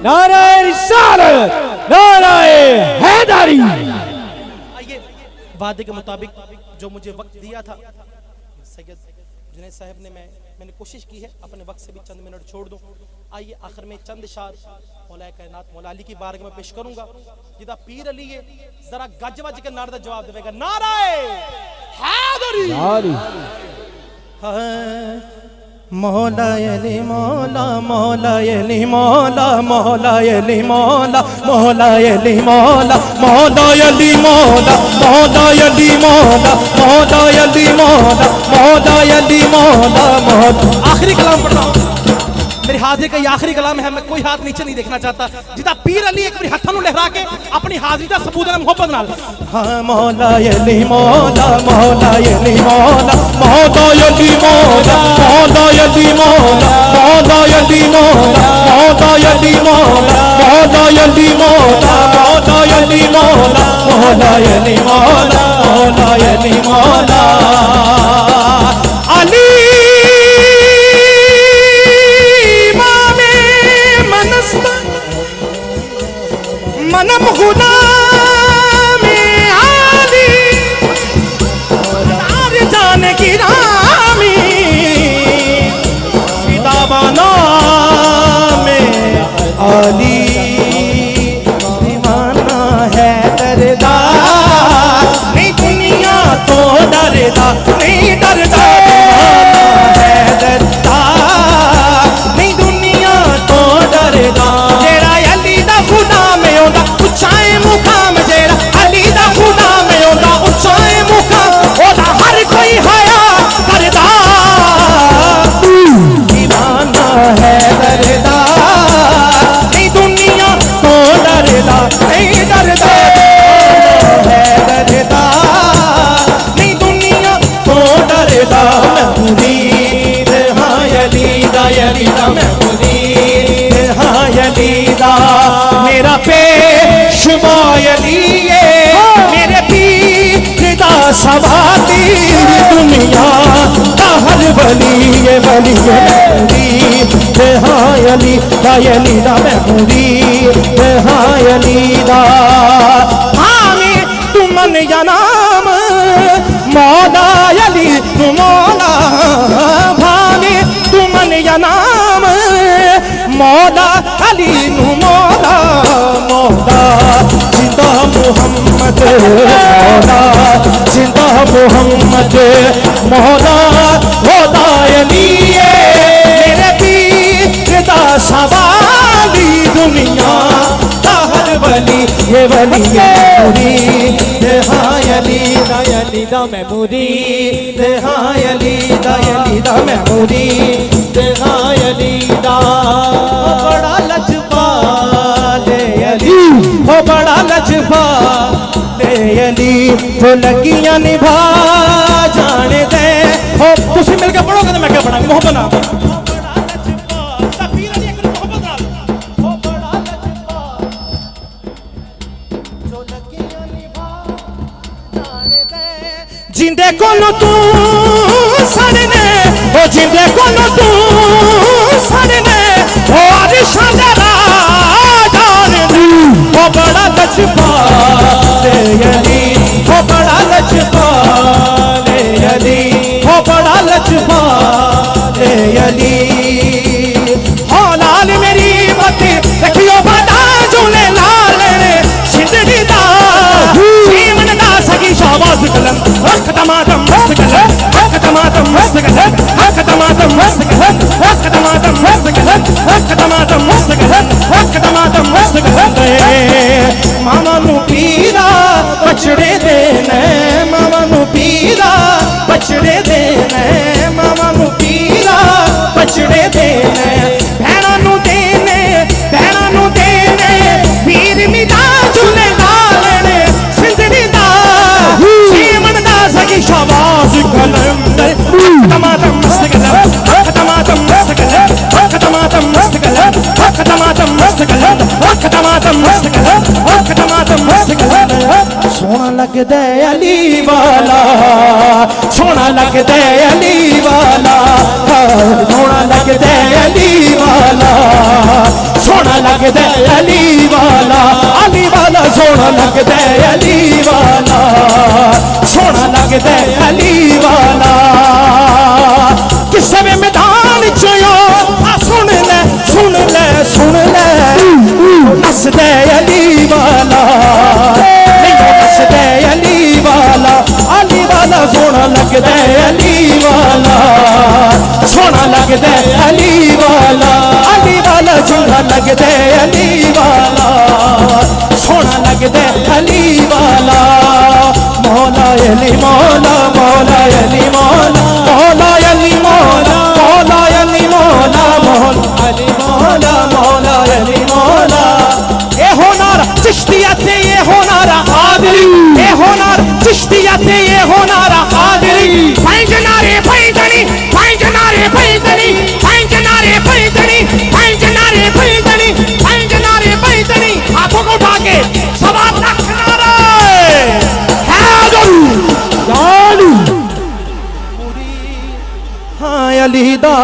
नारे रिसालत, नारे हैदरी। आइए, वादे के मुताबिक जो मुझे वक्त दिया था सैयद जुनैद साहब ने, मैंने कोशिश की है अपने वक्त से भी चंद मिनट छोड़ दूं। आइए आखिर में चंद शाद मौला कायनात मौला अली की बारगाह में पेश करूंगा। जिदा पीर अली है जरा गज वज के नारे दा जवाब देगा, नारे हैदरी। मौला अली मौला, मौला अली मौला, मौला अली मौला, मौला अली मौला, मौला अली मौला, मौला अली मौला, मौला अली मौला, मौला अली मौला। आखिरी कलाम पढ़ रहा हूं, मेरे हाथ का ये आखिरी कलाम है, मैं कोई हाथ नीचे नहीं देखना चाहता। जिदा पीर अली एक बार हाथों लहरा के अपनी हाजिरी का सबूत है मोहब्बत नाल। हाँ मौला अली मौला, मौला अली मौला, मौला अली मौला, मौला अली मौला, मौला अली मौला, मौला अली मौला, मौला अली मौला, मौला अली मौला, मौला अली मौला, मौला अली मौला। अली मनम गुलाम आली जान की रामी फिदावाना में आली दीवाना है दरदा नहीं दुनिया तो डरदा नहीं डरदा है दरदा नहीं दुनिया तो डरदा जेड़ा अली दा खुदा में ओदा उचाए मुकाम जेड़ा अली दा खुदा में ओदा उचाए मुकाम ओदा हर कोई हया करदा दीवाना है डरदा नहीं दुनिया तो डरदा नहीं डरदा है डरदा नहीं दुनिया तो डरदा। मैं मुरीद हाँ अली दा मैं मुरीद हाँ अली दा मेरा पेशवा अली मेरे पीर दा सवाती दुनिया दा हर वली ये वली मुरीद हाँ अली दा मैं मुरीद हाँ अली दा। भावे तुमन या नाम मौला अली मौला, भावे तुमन या नाम मौला अली मौला, मौला जिंदा मोहम्मद मौला जिंदा मोहम्मद मौला होदा अली मेरे पीर दा सवाली दुनिया दा हर वली ये वली मुरीद हाँ अली दा मैं मुरीद हाँ अली दा मैं मुरीद हाँ अली दा। बड़ा लजपाल अली हो बड़ा लजपाल अली वो लगियां निभा जाने दे हो। तुम मिलकर पढ़ोगे तो मैं क्या पढ़ाऊंगा मोहब्बत नाम जिंदे कोलो तू सड़ने ओ जिंदे कोलो तू सड़ने ओ आरिशां दा राजान ओ बड़ा लजपाल अली ओ बड़ा लजपाल अली ओ बड़ा लजपाल अली। हो लाल मेरी मत रखियो बड़ा झूले लाल सिंदड़ी दा जीवन दा सगी शाबाश कलम खतमातम मस्त कलम खतमातम मस्त कलम खतमातम मस्त कलम खतमातम मस्त कलम खतमातम मस्त कलम खतमातम मस्त कलम। मामा मस्त कलंद अख टमाटम मस्त कलंद अख टमाटम मस्त कलंद सोना लगदा अली वाला सोना लगदा अली वाला सोना लगदा अली वाला सोना लगदा अली वाला सोना लगदा अली वाला सोना लगदा अली वाला किसे में मैदान चयो सुन ले सुन ले सुन ले नसदे अली वाला नसदे अली वाला सोना लगदा अली वाला सोना लगदा अली वाला सोना लगदा अली वाला सोना लगदा अली वाला मौला अली मौला मौला अली मौला मौला अली मौला मौला अली मौला मौला अली मौला मौला अली मौला ए होनार चिश्तिया ते ये होनारा आदरी ए होनार चिश्तिया ते ये होनारा आदरी पैंजनारे पैंजनी पैंजनारे पैंजनी पैंजनारे पैंजनी पैंजनारे पैंजनी पैंजनारे पैंजनी हाथों को उठा के सवा लाख नारे हाँ अली दा